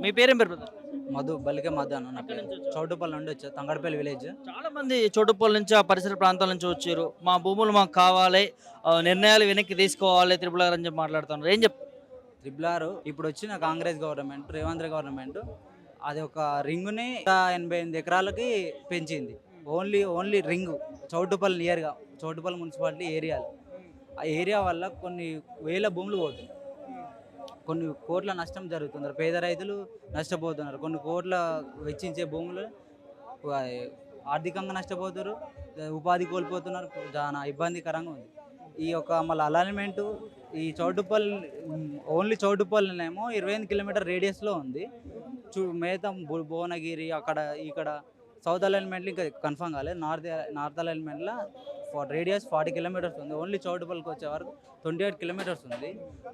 మీ పేరేం పేరు బ్రదర్? మధు బలికే మధు అన్న నా పేరు. చౌటుపల్లి నుండి వచ్చా, తంగడపల్లి విలేజ్. చాలా మంది చోటుపల్లి నుంచి ఆ పరిసర ప్రాంతాల నుంచి వచ్చారు. మా భూములు మాకు కావాలి, నిర్ణయాలు వెనక్కి తీసుకోవాలి త్రిపుల్ ఆర్ అని చెప్పి మాట్లాడుతున్నారు. ఏం చెప్తారు? ట్రిపుల్ ఆర్ ఇప్పుడు వచ్చిన కాంగ్రెస్ గవర్నమెంట్, రేవంత్ గవర్నమెంట్ అది ఒక రింగుని 88 ఎకరాలకి పెంచింది. ఓన్లీ రింగు చౌటుపల్లి నియర్గా, చౌటుపల్లి మున్సిపాలిటీ ఏరియాలో. ఆ ఏరియా వల్ల కొన్ని వేల భూములు పోతాయి, కొన్ని కోట్ల నష్టం జరుగుతున్నారు. పేద రైతులు నష్టపోతున్నారు. కొన్ని కోట్ల వెచ్చించే భూములు ఆ, ఆర్థికంగా నష్టపోతారు, ఉపాధి కోల్పోతున్నారు. చాలా ఇబ్బందికరంగా ఉంది. ఈ యొక్క మళ్ళీ అలైన్మెంటు ఈ చౌటుపల్లి, ఓన్లీ చౌటుపల్లినేమో 28 కిలోమీటర్ రేడియస్లో ఉంది. మిగతా భువనగిరి అక్కడ ఇక్కడ సౌత్ అలైన్మెంట్లు ఇంకా కన్ఫర్మ్ కాలేదు. నార్త్ అలైన్మెంట్లో రేడియస్ 40 కిలోమీటర్స్ ఉంది. ఓన్లీ చౌటుపల్లికి వచ్చే వరకు 28 కిలోమీటర్స్ ఉంది.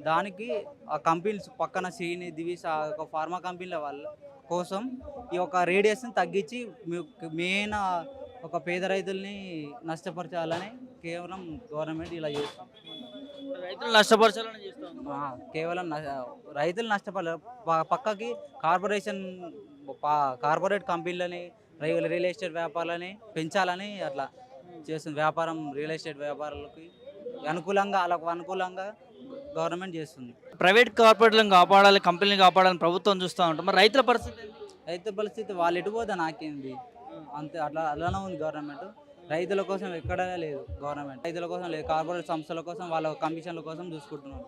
దానికి ఆ కంపెనీస్ పక్కన సీని దివిస్ ఆ యొక్క ఫార్మా కంపెనీల వాళ్ళ కోసం ఈ యొక్క రేడియస్ని తగ్గించి మెయిన్ ఒక పేద రైతుల్ని నష్టపరచాలని కేవలం గవర్నమెంట్ ఇలా చేస్తుంది. రైతులు నష్టపరచాలని చేస్తాం. కేవలం రైతులు నష్టపడ పక్కకి కార్పొరేట్ కంపెనీలని, రియల్ ఎస్టేట్ వ్యాపారాలని పెంచాలని అట్లా చేస్తుంది. రియల్ ఎస్టేట్ వ్యాపారాలకి అనుకూలంగా, వాళ్ళకు అనుకూలంగా గవర్నమెంట్ చేస్తుంది. ప్రైవేట్ కార్పొరేట్లను కాపాడాలి, కంపెనీలు కాపాడాలని ప్రభుత్వం చూస్తూ ఉంటాం. మరి రైతుల పరిస్థితి ఏంటి? రైతు పరిస్థితి వాళ్ళు ఎటుపోతే నాకేంది, అంతే అలానే ఉంది గవర్నమెంట్. రైతుల కోసం ఎక్కడా లేదు గవర్నమెంట్, రైతుల కోసం లేదు. కార్పొరేట్ సంస్థల కోసం, వాళ్ళ కమిషన్ల కోసం చూసుకుంటున్నారు.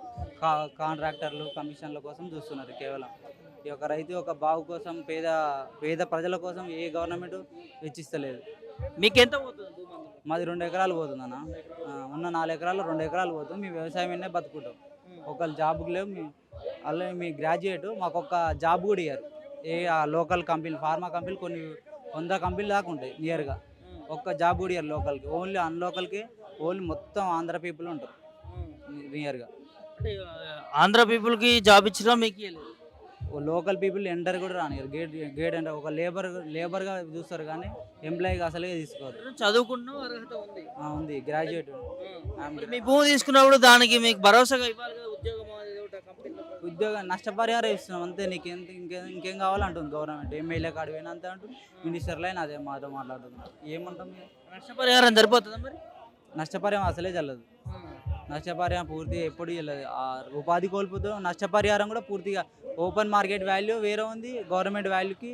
కాంట్రాక్టర్లు కమిషన్ల కోసం చూస్తున్నారు. కేవలం ఈ యొక్క రైతు యొక్క బాగు కోసం, పేద ప్రజల కోసం ఏ గవర్నమెంట్ వెచ్చిస్తలేదు. మీకెంత పోతుంది భూమి? మాది 2 ఎకరాలు పోతుంది అన్న. ఉన్న 4 ఎకరాలు 2 ఎకరాలు పోతుంది. మీ వ్యవసాయమే బతుకుంటాం. ఒకళ్ళు జాబ్కి లేవు. అలాగే మీ గ్రాడ్యుయేట్ మాకు ఒక జాబ్ కూడా ఇయ్యారు. లోకల్ కంపెనీ, ఫార్మా కంపెనీలు కొన్ని 100 కంపెనీలు దాకా ఉంటాయి నియర్గా. ఒక్క జాబ్ కూడా ఇయ్యారు లోకల్కి. ఓన్లీ అన్లోకల్కి ఓన్లీ మొత్తం ఆంధ్ర పీపుల్ ఉంటారు నియర్గా. అంటే ఆంధ్ర పీపుల్కి జాబ్ ఇచ్చినా మీకు ఇవ్వలేదు. లోకల్ పీపుల్ ఎంటర్ కూడా రానియరు. గేట్ అంటే ఒక లేబర్గా చూస్తారు కానీ ఎంప్లాయీగా అసలే తీసుకోరు. చదువుకున్న అర్హత ఉంది. ఉంది, గ్రాడ్యుయేట్. మీ భూమి తీసుకున్నప్పుడు దానికి మీకు భరోసాగా ఇవ్వాలి కదా, ఉద్యోగం అనేది ఒకటి కంపెనీలో. ఉద్యోగం నష్టపరిహారం ఇస్తున్నాం అంతే. నీకు ఇంకేం కావాలంటుంది గవర్నమెంట్. ఎమ్మెల్యే కాడు పోయినా అంతే అంటూ, మినిస్టర్లు అయినా అదే మాతో మాట్లాడుతున్నారు. ఏమంటాం? నష్టపరిహారం సరిపోతుందా మరి? నష్టపరిహారం అసలే చల్లదు. నష్టపరిహారం పూర్తిగా ఎప్పుడు వెళ్ళదు. ఉపాధి కోల్పోతాం. నష్టపరిహారం కూడా పూర్తిగా ఓపెన్ మార్కెట్ వాల్యూ వేరే ఉంది, గవర్నమెంట్ వాల్యూకి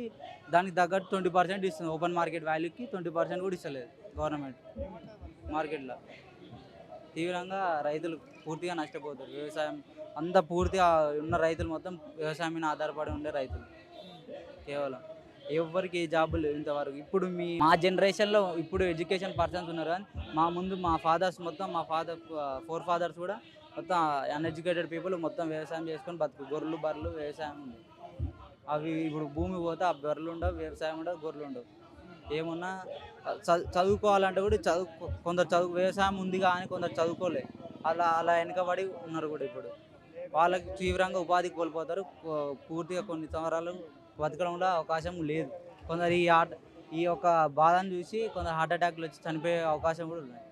దానికి తగ్గట్టు 20% ఇస్తుంది. ఓపెన్ మార్కెట్ వాల్యూకి 20% కూడా ఇస్తలేదు గవర్నమెంట్. మార్కెట్లో తీవ్రంగా రైతులు పూర్తిగా నష్టపోతారు. వ్యవసాయం అంతా పూర్తిగా ఉన్న రైతులు మొత్తం వ్యవసాయం మీద ఆధారపడి ఉండే రైతులు. కేవలం ఎవరికి ఏ జాబులు ఇంతవరకు. ఇప్పుడు మా జనరేషన్లో ఇప్పుడు ఎడ్యుకేషన్ పర్సన్స్ ఉన్నారు కానీ మా ముందు మా ఫాదర్స్ మొత్తం, మా ఫోర్ ఫాదర్స్ కూడా మొత్తం అన్ఎడ్యుకేటెడ్ పీపుల్ మొత్తం వ్యవసాయం చేసుకొని బతుకు. గొర్రెలు బర్రెలు వ్యవసాయం ఉంది. అవి ఇప్పుడు భూమి పోతే ఆ బర్రెలు ఉండవు, వ్యవసాయం ఉండవు, గొర్రెలు ఉండవు. ఏమున్నా చదువుకోవాలంటే కూడా కొందరు వ్యవసాయం ఉంది కానీ కొందరు చదువుకోలేదు. అలా వెనకబడి ఉన్నారు కూడా. ఇప్పుడు వాళ్ళకి తీవ్రంగా ఉపాధి కోల్పోతారు. పూర్తిగా కొన్ని సంవత్సరాలు బతకడంలో అవకాశం లేదు. కొందరు ఈ యొక్క బాధను చూసి కొందరు హార్ట్ అటాక్లు వచ్చి చనిపోయే అవకాశం కూడా ఉన్నాయి.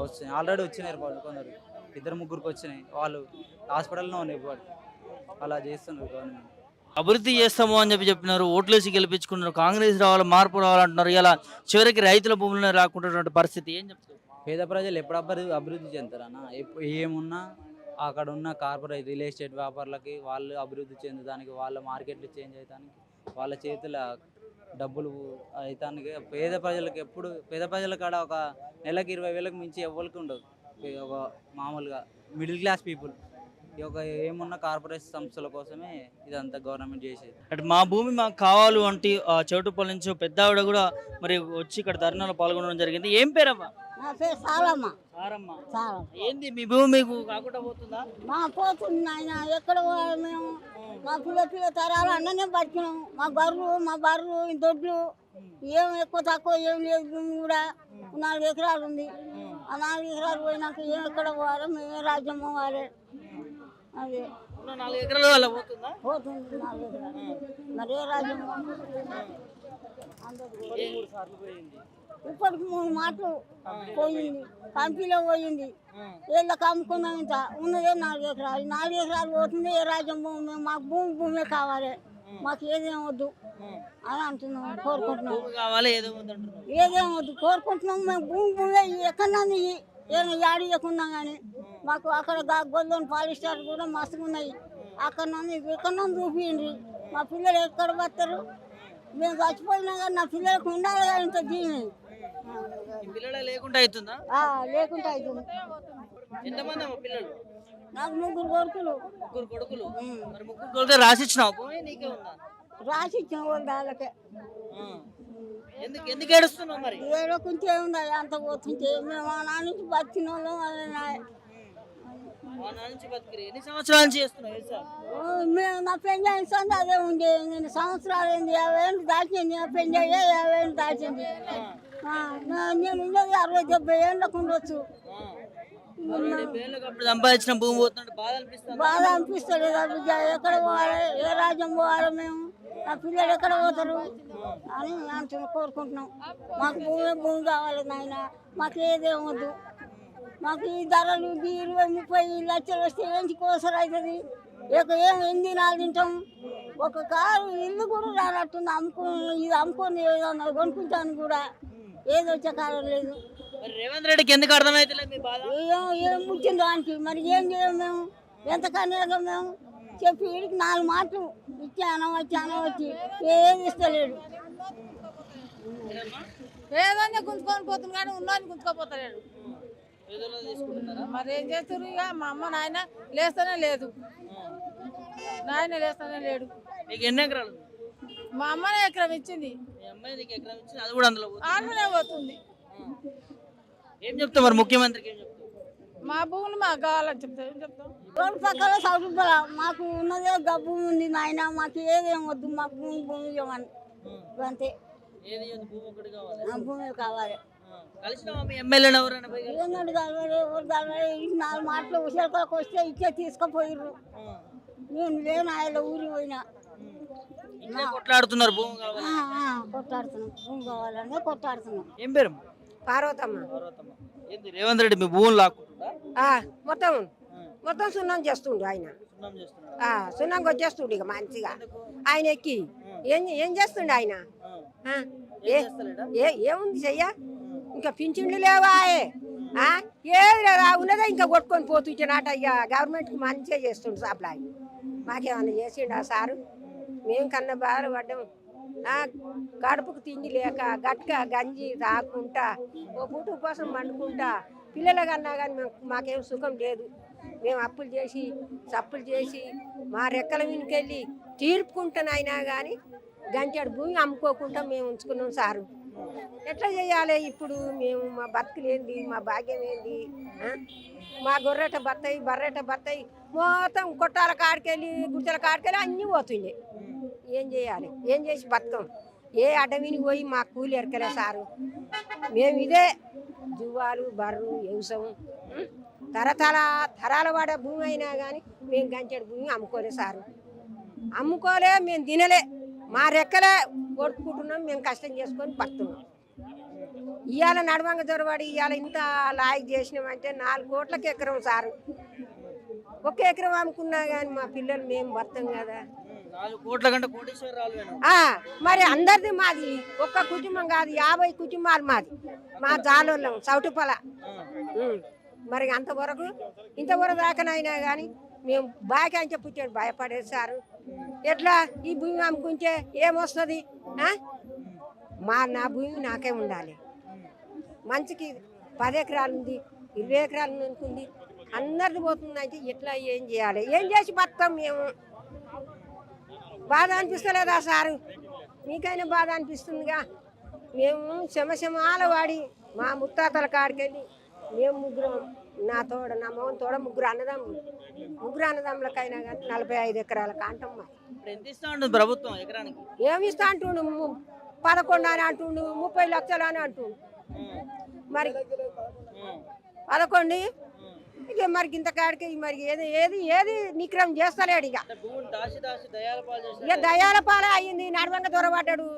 వస్తున్నాయి, ఆల్రెడీ వచ్చినాయి. కొందరు 2-3 వచ్చినాయి. వాళ్ళు హాస్పిటల్లో ఉన్నాయి. ఇప్పుడు అలా చేస్తున్నారు గవర్నమెంట్. అభివృద్ధి చేస్తాము అని చెప్పినారు, ఓట్లేసి గెలిపించుకున్నారు, కాంగ్రెస్ రావాలి, మార్పు రావాలంటున్నారు. ఇలా చివరికి రైతుల భూములను రాకుంటున్నటువంటి పరిస్థితి ఏం చెప్తారు? పేద ప్రజలు ఎప్పుడు అభివృద్ధి చెందుతారన్న? ఏమున్నా అక్కడ ఉన్న కార్పొరేట్ రియల్ ఎస్టేట్ వ్యాపారులకి వాళ్ళు అభివృద్ధి చెందడానికి, వాళ్ళ మార్కెట్లు చేంజ్ అయ్యడానికి, వాళ్ళ చేతుల డబ్బులు అవుతానికి పేద ప్రజల కాడ ఒక నెలకు 20,000కి మించి ఎవరికి ఉండదు. ఒక మామూలుగా మిడిల్ క్లాస్ పీపుల్ ఈ యొక్క ఏమున్న కార్పొరేట్ సంస్థల కోసమే ఇదంతా గవర్నమెంట్ చేసేది. అంటే మా భూమి మాకు కావాలి అంటే చౌటుపల్లి నుంచి పెద్ద ఆవిడ కూడా మరి వచ్చి ఇక్కడ ధర్నాలో పాల్గొనడం జరిగింది. ఏం పేరమ్మా? నా పేరు సారమ్మ. సారమ్మ. సారం. ఏంది మీ భూమి మీకు కాకుండా పోతుందా? పోతుంది ఆయన. ఎక్కడ పోవాలి మేము? మా పిల్ల తరాలు అన్ననే బతికినాం. మా బర్రు దొడ్లు ఏం ఎక్కువ తక్కువ ఏం లేదు. భూమి కూడా 4 ఎకరాలు ఉంది. ఆ 4 ఎకరాలు పోయినాక ఏం ఎక్కడ పోవాలి? మేమే రాజ్యం పోవాలి. అదే 4 ఎకరాల వల్ల పోతుందా? పోతుంది 4 ఎకరాలు. మరి ఏ రాజ్యం? 3 సార్లు పోయింది. ఇప్పటికి 3 మాటలు పోయింది, కంపెనీలో పోయింది. వీళ్ళకి అమ్ముకున్నాం ఇంత ఉన్నదే 4 ఎకరాలు. 4 ఎకరాలు పోతుంది ఏ రాజ్యం భూమి, మేము మాకు భూమే కావాలి, మాకు ఏదేం వద్దు అని అంటున్నాం, కోరుకుంటున్నాం. భూమి కావాలి ఏదో ఉందంటున్నారు. ఏదేం వద్దు కోరుకుంటున్నాం, మేము భూమి ఎక్కడన్నా ఏమైనా యాడి ఇవ్వకున్నా కానీ మాకు అక్కడ గొల్లోని పాలిస్టర్ కూడా మస్తుగా ఉన్నాయి, అక్కడ ఎక్కడన్నా చూపించండి. మా పిల్లలు ఎక్కడ పడతారు, మేము చచ్చిపోయినా కానీ నా పిల్లలకు ఉండాలి కానీ ఇంత దీని ఈ పిల్లలే లేకుండా అవుతుందా? లేకుండా అవుతుంది. ఎంతమంది అమ్మ పిల్లలు? నాకు 3 కొడుకులు. 3 కొడుకులు. మరి 3 కొడుకులు రాసిచ్చినావు భూమి నీకే ఉందా? రాసి ఇచ్చిన వాళ్ళు వాళ్ళకే. ఎందుకు ఏడుస్తున్నావు మరి? ఏడకుంటే ఏముందా అంత పోతుంటే మేము మా నాన్న నుంచి బతికిన వాళ్ళం. మా నాన్న నుంచి బతికిరి. ఎన్ని సంవత్సరాల నుంచి చేస్తున్నావు వ్యవసాయం? మేము నా పెళ్లి అయిన అదే ఉండే, నేను సంవత్సరాలు 50 ఏళ్ళు దాచింది. నా పెళ్లి అయ్యే 50 ఏళ్ళు దాచింది. నేను ఉండేది 60-70 ఏళ్ళకు ఉండొచ్చు. 60-70 ఏళ్ళకి అప్పుడు సంపాదించిన భూమి పోతుంటే బాధ అనిపిస్తుంది. బాధ అనిపిస్తలేదు బిడ్డ, ఎక్కడ పోవాలి, ఏ రాజ్యం పోవాలి, మేము నా పిల్లలు ఎక్కడ పోతారు అని కోరుకుంటున్నాం. మాకు భూమి కావాలి నాయన, మాకు ఏదేం వద్దు. మాకు ఈ ధరలు 20-30 లక్షలు వస్తే ఏంటి కోసరు అవుతుంది. ఏం దినాలు తింటాం, ఒక కారు ఇల్లు కూడా రానట్టుంది. ఇది అమ్ముకొని ఏదన్నా కొనుక్కుంటాను కూడా ఏది వచ్చే కాలం లేదు. రేవంత్ రెడ్డికి ఎందుకు అర్థమైతే మీ బాధ? ఏం ముచ్చింది దానికి, మరి ఏం చేయం మేము, ఎంతకన్నా మేము చెప్పి వీడికి 4 మాటలు వచ్చి ఏది ఇస్తలేడు. ఏదన్నా గుంజుకొని పోతుంది కానీ ఉన్నోని గుంజుకోపోతలేడు. మరి ఏం చేస్తారు ఇక, మా అమ్మ నాయన లేస్తూనే లేదు, నాయన లేస్తూనే లేడు. నీకు ఎన్ని ఎకరాలు? మా అమ్మనే ఎకరం ఇచ్చింది, మీ అమ్మాయి నీకు ఎకరం ఇచ్చింది, అది కూడా అందులో పోతుంది. ఆడనే పోతుంది. ఏం చెప్తావు మరి ముఖ్యమంత్రికి? ఏం చెప్తావు? మా భూములు మాకు కావాలని చెప్తాం. ఏం చెప్తాం? రోడ్డు పక్కన సౌకర్యాల మాకు ఉన్నదే భూమి ఉంది నాయన, మాకు ఏదేం వద్దు, మాకు భూమి ఇవ్వమని అంతే. ఏది భూమి ఒకటి కావాలి, భూమి కావాలి. కలిసినావా మీ ఎమ్మెల్యేని ఎవరైనా? ఏంటంటే కావాలి, ఎవరు కావాలి, 4 మాటలు ఉషాలకు వస్తే ఇచ్చే తీసుకుపోయిర్రు. నేను లేను ఆయన ఊరి పోయినా కొట్లాడుతున్నారు భూమి కావాలి, కొట్లాడుతున్నాం, భూమి కావాలని కొట్లాడుతున్నాం. ఏం పేరు? పార్వతమ్మ. ఏంది రేవంత్ రెడ్డి మీ భూములు లాక్కుంటుందా? మొత్తం సున్నం చేస్తుండు ఆయన. సున్నంగా వచ్చేస్తుండు ఇక మంచిగా ఆయన ఎక్కి ఏం చేస్తుండు ఆయన. ఏముంది చెయ్య, ఇంకా పింఛన్లు లేవా, ఏది లేదా ఉన్నదే ఇంకా కొట్టుకొని పోతుంటానట. ఇక గవర్నమెంట్కి మంచిగా చేస్తుండు సాప్లా. మాకేమన్నా చేసిండు ఆ సారు? మేము కన్నా బాధపడ్డాం. కడుపుకు తిండి లేక గట్క గంజి తాకుంటా ఓ పూట ఉపవాసం పండుకుంటా పిల్లల కన్నా కానీ మాకేం సుఖం లేదు. మేము అప్పులు చేసి చప్పులు చేసి మా రెక్కల వెనుకెళ్ళి తీర్పుకుంటానైనా కానీ గంటెడు భూమి అమ్ముకోకుండా మేము ఉంచుకున్నాం సారు. ఎట్లా చేయాలి ఇప్పుడు మేము? మా బతుకులేంది, మా భాగ్యం ఏంది? మా గొర్రెట బత్తాయి బర్రెట బత్తాయి మొత్తం కొట్టాల కాడికెళ్ళి గుర్తల కాడికెళ్ళి అన్నీ పోతుండే. ఏం చేయాలి? ఏం చేసి బతుకం? ఏ అడవిని పోయి మా కూలి ఎరకలే సారు. మేము ఇదే జువ్వాలు బర్రు వ్యవసాయం తరాల వాడే భూమి అయినా కానీ మేము గంచెడు భూమి అమ్ముకోలే సారు. అమ్ముకోలే, మేము తినలే, మా రెక్కలే కొట్టుకుంటున్నాం, మేము కష్టం చేసుకొని బతున్నాం. ఇవాళ నడవంగ దొరబడి ఇవాళ ఇంత లాయక్ చేసినామంటే 4 కోట్లకి ఎకరం సారు. 1 ఎకరం అమ్ముకున్నా కానీ మా పిల్లలు మేము బతాం కదా. 4 కోట్ల కంటే కోటీశ్వరరాలు. మరి అందరిది మాది, ఒక్క కుటుంబం కాదు, 50 కుటుంబాలు మాది. మా జాలోళ్ళం చౌటుపల. మరి ఇంతవరకు దాకానైనా కానీ మేము బాగా అని చెప్పుచ్చాడు భయపడేది సారు. ఎట్లా ఈ భూమి అమ్ముకుంటే ఏమొస్తుంది? నా భూమి నాకే ఉండాలి. మంచికి 10 ఎకరాలు ఉంది, 20 ఎకరాలు అనుకుంది, అందరిది పోతుందంటే ఎట్లా ఏం చేయాలి? ఏం చేసి బతాం మేము? బాధ అనిపిస్తలేదా సారు? మీకైనా బాధ అనిపిస్తుందిగా. మేము శమశమాల వాడి మా ముత్తాతల కాడికెళ్ళి మేము ముగ్గురం, నా తోడ నా మోహన్ తోడ ముగ్గురు అన్నదమ్ములకైనా కానీ 45 ఎకరాల కాంటం మా. ఎంత ఇస్తా ఉంటుంది ప్రభుత్వం ఎకరానికి? ఏమి ఇస్తా అంటుండు? 11 అని అంటుండు, 30 లక్షలు అని అంటుండు. మరి 11 ఇక మరి ఇంత కాడికి మరి ఏది నిక్రమం చేస్తలేడు. ఇక దయాల పాలే అయ్యింది. నడవంగా దొరబడ్డాడు.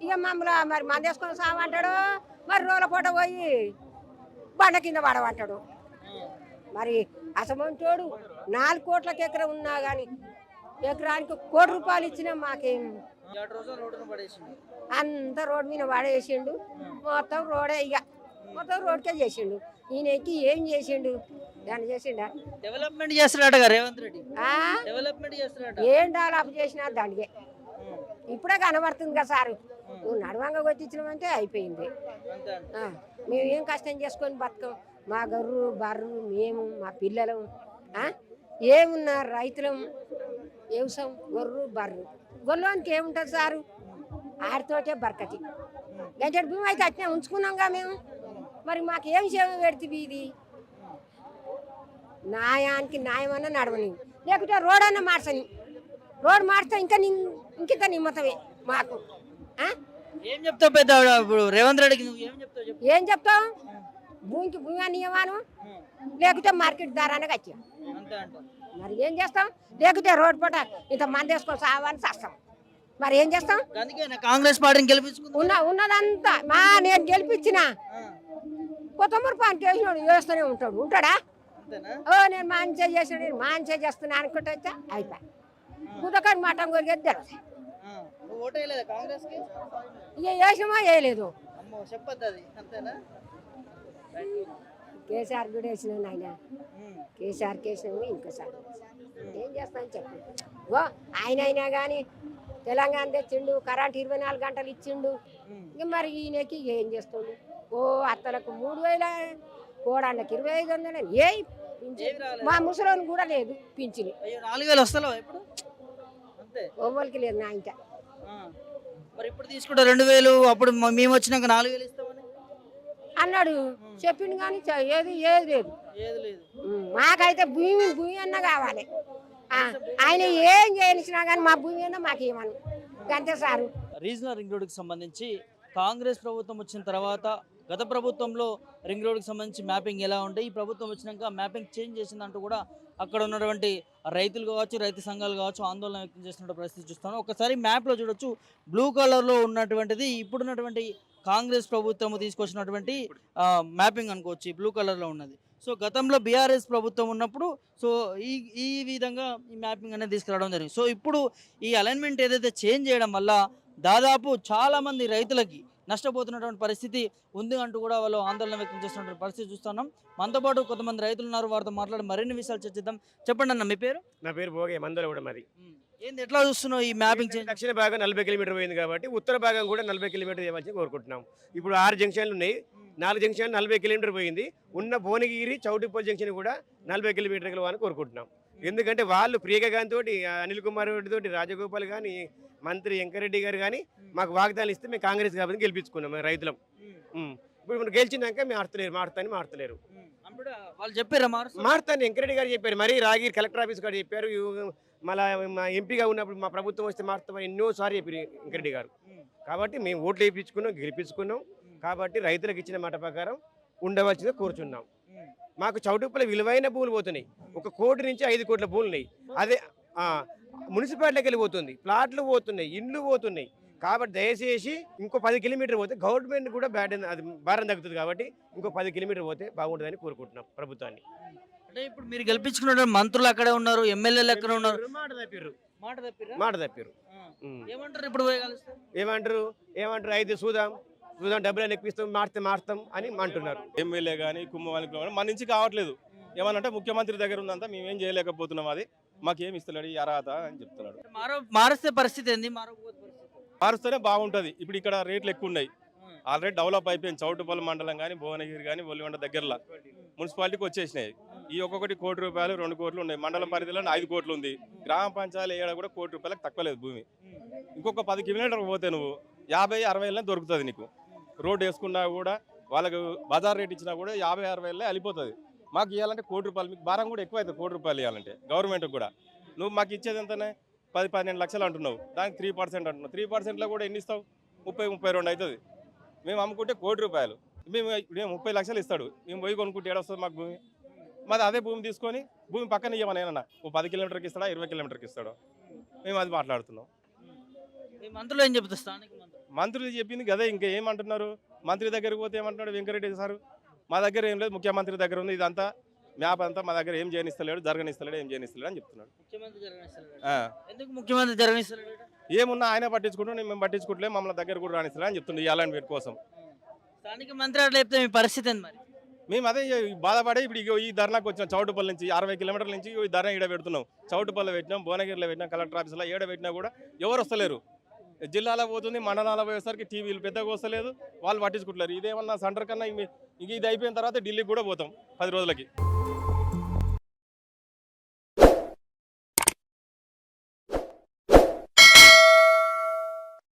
ఇక మమ్మల్ని మరి మందేసుకొని సామంటాడు, మరి రోల పూట పోయి బండ కింద పడమంటాడు. మరి అసమంటోడు 4 కోట్లకి ఎకరం ఉన్నా కానీ ఎకరానికి 1 కోటి రూపాయలు ఇచ్చినా మాకేం 7 రోజులు రోడ్డున పడేసిండు. అంత రోడ్డు మీద పడేసిండు. మొత్తం రోడే ఇక మొత్తం రోడ్కే చేసిండు. ఈయనకి ఏం చేసిండు? దాన్ని చేసిండా? డెవలప్మెంట్ చేస్తున్నాడట రేవంత్ రెడ్డి. ఆ? డెవలప్మెంట్ చేస్తున్నాడట. ఏం డెవలప్ చేసినా దానికే ఇప్పుడే కనబడుతుంది కదా సారు. నువ్వు నడవంగా కొట్టించినామంటే అయిపోయింది. అంతే అంట. ఆ, మేము ఏం కష్టం చేసుకొని బతకం. మా గర్రు బర్రు మేము మా పిల్లలు ఏమున్నా రైతులం వ్యవసాయం గొర్రు బర్రు. గొర్రెలోనికి ఏముంటుంది సారు? ఆడితోటే బరకతి. గంటడి భూమి అయితే అట్నే ఉంచుకున్నాంగా మేము. మరి మాకేం సేవ పెడుతుంది ఇది? న్యాయానికి న్యాయమన్నా నడవని, లేకుంటే రోడ్ అన్న మార్చని. రోడ్ మార్చితే ఇంకింత నిమ్మతమే మాకు. ఏం చెప్తావు పెద్ద ఇప్పుడు రేవంత్ రెడ్డికి నువ్వు ఏం చెప్తావు చెప్పు. ఏం చెప్తాం? భూమికి భూమి నియమాను, లేకుంటే మార్కెట్ ధరనే వచ్చాం. అంతే అంట. మరి ఏం చేస్తాం? లేకుంటే రోడ్ పూట ఇంత మంది వేసుకొని సావని చేస్తాం. మరి ఏం చేస్తాం? అందుకే కాంగ్రెస్ పార్టీని గెలిపించుకుంది. ఉన్నదంతా నేను గెలిపించిన కొత్తమూరు పార్టీ వేసినాడు వేస్తూనే ఉంటాడా? అంతేనా? నేను మంచిగా చేసిన మంచిగా చేస్తున్నా అనుకుంటే వచ్చా అయిపోయి కుదకని మటం కొరిగేది తెలియదు. నువ్వు ఓటు వేయలేదా కాంగ్రెస్ కి? ఇక వేసినామా వేయలేదు. అమ్మో చెప్పొద్దు అది. అంతేనా? కేసీఆర్ కూడా వేసినాను ఆయన. కేసీఆర్కి వేసినాము ఇంకోసారి ఏం చేస్తాను చెప్పు. ఓ ఆయన అయినా కానీ తెలంగాణ తెచ్చిండు, కరెంట్ 24 గంటలు ఇచ్చిండు. ఇక మరి ఈయనకి ఏం చేస్తుండు? ఓ అత్తలకు 3000, కోడాళ్ళకి 2500. ఏ మా ముసలోని కూడా లేదు పింఛని. 4000 వస్తలేవా ఇప్పుడు? అంతే. ఒవ్వరికి లేదు నా ఇంట. మరి ఇప్పుడు తీసుకుంటా 2000, అప్పుడు మేము వచ్చినాక 4000 ఇస్తామని అన్నాడు. చెప్పిండు కానీ ఏది లేదు. ఏది లేదు. మాకైతే భూమి అన్న కావాలి. ఆయన ఏం చేయించినా కానీ మా భూమి అన్న మాకేమను అంతే సారు. రీజనల్ రింగ్ రోడ్డుకి సంబంధించి కాంగ్రెస్ ప్రభుత్వం వచ్చిన తర్వాత గత ప్రభుత్వంలో రింగ్ రోడ్డుకి సంబంధించి మ్యాపింగ్ ఎలా ఉంటే ఈ ప్రభుత్వం వచ్చినాక మ్యాపింగ్ చేంజ్ చేసిందంటూ కూడా అక్కడ ఉన్నటువంటి రైతులు కావచ్చు, రైతు సంఘాలు కావచ్చు ఆందోళన వ్యక్తం చేస్తున్న పరిస్థితి చూస్తాను. ఒకసారి మ్యాప్లో చూడొచ్చు, బ్లూ కలర్లో ఉన్నటువంటిది ఇప్పుడున్నటువంటి కాంగ్రెస్ ప్రభుత్వం తీసుకొచ్చినటువంటి మ్యాపింగ్ అనుకోవచ్చు, బ్లూ కలర్లో ఉన్నది. సో గతంలో బీఆర్ఎస్ ప్రభుత్వం ఉన్నప్పుడు సో ఈ విధంగా ఈ మ్యాపింగ్ అనేది తీసుకురావడం జరిగింది. సో ఇప్పుడు ఈ అలైన్మెంట్ ఏదైతే చేంజ్ చేయడం వల్ల దాదాపు చాలామంది రైతులకి నష్టపోతున్నటువంటి పరిస్థితి ఉంది అంటూ కూడా వాళ్ళు ఆందోళన వ్యక్తం చేస్తున్నటువంటి పరిస్థితి చూస్తున్నాం. మనతో పాటు కొంతమంది రైతులు ఉన్నారు, వారితో మాట్లాడి మరిన్ని విషయాలు చర్చిద్దాం. చెప్పండి అన్న, మీ పేరు? నా పేరు భోగే, మందల కూడా మరి. ఏంది ఎట్లా చూస్తున్నావు ఈ మ్యాపింగ్ చేంజ్? దక్షిణ భాగం 40 కిలోమీటర్ పోయింది కాబట్టి ఉత్తర భాగం కూడా 40 కిలోమీటర్ చేయవలసి కోరుకుంటున్నాం. ఇప్పుడు 6 జంక్షన్లు ఉన్నాయి, 4 జంక్షన్లు 40 కిలోమీటర్ పోయింది. ఉన్న భువనగిరి చౌటిపల్లి జంక్షన్ కూడా 40 కిలోమీటర్లు అని కోరుకుంటున్నాం. ఎందుకంటే వాళ్ళు ప్రియకాంత్ తోటి, అనిల్ కుమార్ రెడ్డి తోటి, రాజగోపాల్ కానీ, మంత్రి వెంకరెడ్డి గారు కానీ మాకు వాగ్దానాలు ఇస్తే మేము కాంగ్రెస్ కాబట్టి గెలిపించుకున్నాం మేము రైతులం. ఇప్పుడు మనం గెలిచినాక మేము మారుతలేరు. వాళ్ళు చెప్పారా మారుతాను వెంకరెడ్డి గారు చెప్పారు. మరి రాగిరి కలెక్టర్ ఆఫీస్ గారు చెప్పారు. మళ్ళీ మా ఎంపీగా ఉన్నప్పుడు మా ప్రభుత్వం వస్తే మారుతామని ఎన్నోసార్లు చెప్పారు వెంకరెడ్డి గారు. కాబట్టి మేము ఓట్లు వేయించుకున్నాం, గెలిపించుకున్నాం. కాబట్టి రైతులకు ఇచ్చిన మాట ప్రకారం ఉండవలసిందే కూర్చున్నాం. మాకు చౌటుప్పల విలువైన భూములు పోతున్నాయి. 1 కోటి నుంచి 5 కోట్ల భూములు ఉన్నాయి. అదే మున్సిపాలిటీకి వెళ్ళిపోతుంది, ప్లాట్లు పోతున్నాయి, ఇండ్లు పోతున్నాయి. కాబట్టి దయచేసి ఇంకో 10 కిలోమీటర్ పోతే గవర్నమెంట్ కూడా అది భారం తగ్గుతుంది. కాబట్టి ఇంకో 10 కిలోమీటర్ పోతే బాగుంటుందని కోరుకుంటున్నాం ప్రభుత్వాన్ని. అంటే ఇప్పుడు మీరు గెలిపించుకున్న మంత్రులు అక్కడే ఉన్నారు, ఎమ్మెల్యేలు ఎక్కడ ఉన్నారు? మాట తప్పారు. ఏమంటారు ఇప్పుడు? ఏమంటారు అయితే చూద్దాం డబ్బులు ఎక్కిస్తాం, మారుతాం అని అంటున్నారు. ఎమ్మెల్యే కానీ కుమ్మవాళ్ళకి మన నుంచి కావట్లేదు. ఏమనంటే ముఖ్యమంత్రి దగ్గర ఉందంతా మేమేం చేయలేకపోతున్నాం, అది మాకేం ఇస్తలేడు ఈ అర్హత అని చెప్తున్నాడు. మారుస్తే పరిస్థితి ఏంది? మారుస్తేనే బాగుంటుంది. ఇప్పుడు ఇక్కడ రేట్లు ఎక్కువ ఉన్నాయి, ఆల్రెడీ డెవలప్ అయిపోయింది. చౌటుపల్లి మండలం కానీ, భువనగిరి కానీ, ఒల్లిగొండ దగ్గరలో మున్సిపాలిటీకి వచ్చేసినాయి. ఈ ఒక్కొక్కటి 1 కోటి రూపాయలు, 2 కోట్లు ఉన్నాయి. మండల పరిధిలో 5 కోట్లు ఉంది. గ్రామ పంచాయతీ ఏడా కూడా 1 కోటి రూపాయలకు తక్కువ లేదు భూమి. ఇంకొక 10 కిలోమీటర్లు పోతే నువ్వు 50-60 దొరుకుతుంది నీకు. రోడ్డు వేసుకున్నా కూడా వాళ్ళకు బజార్ రేట్ ఇచ్చినా కూడా 50-60 వెళ్ళిపోతుంది. మాకు ఇవ్వాలంటే 1 కోటి రూపాయలు, మీకు భారం కూడా ఎక్కువ అవుతుంది. 1 కోటి రూపాయలు ఇవ్వాలంటే గవర్నమెంట్కి కూడా నువ్వు మాకు ఇచ్చేది ఎంతనే 10-12 లక్షలు అంటున్నావు, దానికి 3% అంటున్నావు. 3%లో కూడా ఎన్ని ఇస్తావు? 30-32 అవుతుంది. మేము అమ్ముకుంటే 1 కోటి రూపాయలు, మేము 30 లక్షలు ఇస్తాడు. మేము పోయి కొనుక్కుంటే ఏడొస్తుంది మాకు భూమి? మాది అదే భూమి తీసుకొని భూమి పక్కన ఇవ్వమనేనన్నా 10 కిలోమీటర్కి ఇస్తాడా, 20 కిలోమీటర్కి ఇస్తాడు? మేము అది మాట్లాడుతున్నాం. మంత్రులు ఏం చెప్తారు? స్థానిక మంత్రులు చెప్పింది కదా, ఇంకా ఏమంటున్నారు? మంత్రి దగ్గరికి పోతే ఏమంటున్నాడు వెంకరెడ్డి సారు, మా దగ్గర ఏం లేదు, ముఖ్యమంత్రి దగ్గర ఉంది, ఇదంతా మ్యాప్ అంతా మా దగ్గర ఏం చేయనిస్తలేడు, జరగనిస్తలేడు, ఏం చేయనిస్తలేడు అని చెప్తున్నాడు. ముఖ్యమంత్రి జరగనిస్తలేడు. ఆ. ఎందుకు ముఖ్యమంత్రి జరగనిస్తలేడు? ఏమున్నా ఆయన పట్టించుకుంటూ మేము పట్టించుకుంటలే, మమ్మల్ని దగ్గర కూడా రానిస్తలే అని చెప్తుండే ఇలాంటి వీటి కోసం. స్థానిక మంత్రి అట్లా చెప్తే మీ పరిస్థితి ఏంది మరి? మేము అదే బాధపడే ఇప్పుడు ఇగో ఈ ధర్నాకు వచ్చినాం. చౌటుపల్లి నుంచి 60 కిలోమీటర్ల నుంచి ఈ ధర్నా ఈడ పెడుతున్నాం. చౌటుపల్లి పెట్టినాం, భువనగిరిలో పెట్టినాం, కలెక్టర్ ఆఫీస్లో ఏడ పెట్టినా కూడా ఎవరు వస్తలేరు. జిల్లాలో పోతుంది, మండలాల పోయేసరికి టీవీలు పెద్దగా వస్తలేదు, వాళ్ళు పట్టించుకుంటలేరు. ఇదేమన్నా సెంటర్ కన్నా ఇది అయిపోయిన తర్వాత ఢిల్లీకి కూడా పోతాం 10 రోజులకి.